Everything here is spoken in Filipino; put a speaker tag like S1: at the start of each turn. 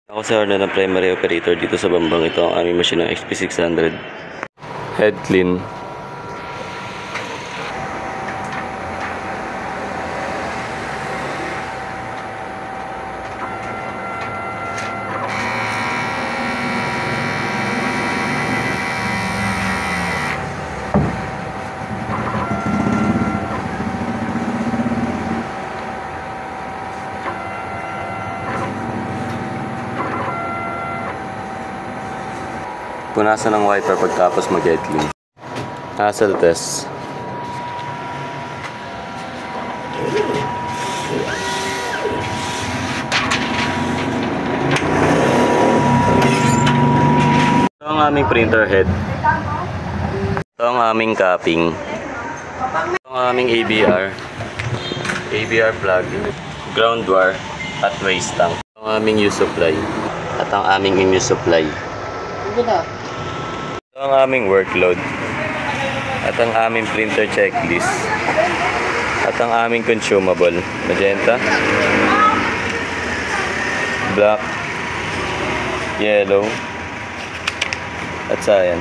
S1: Ako sa order ng primary operator dito sa Bambang. Ito ang aming machine ng XP600. Head clean. Punasan ng wiper pagkapos mag-head clean. Hassle test. Ito ang aming printer head. Ito ang aming capping. Ito ang aming ABR. ABR plug, ground wire, at waste tank. Ito ang aming use supply. At ang aming in-use supply. Ito ang aming workload at ang aming printer checklist at ang aming consumable, magenta, black, yellow at cyan.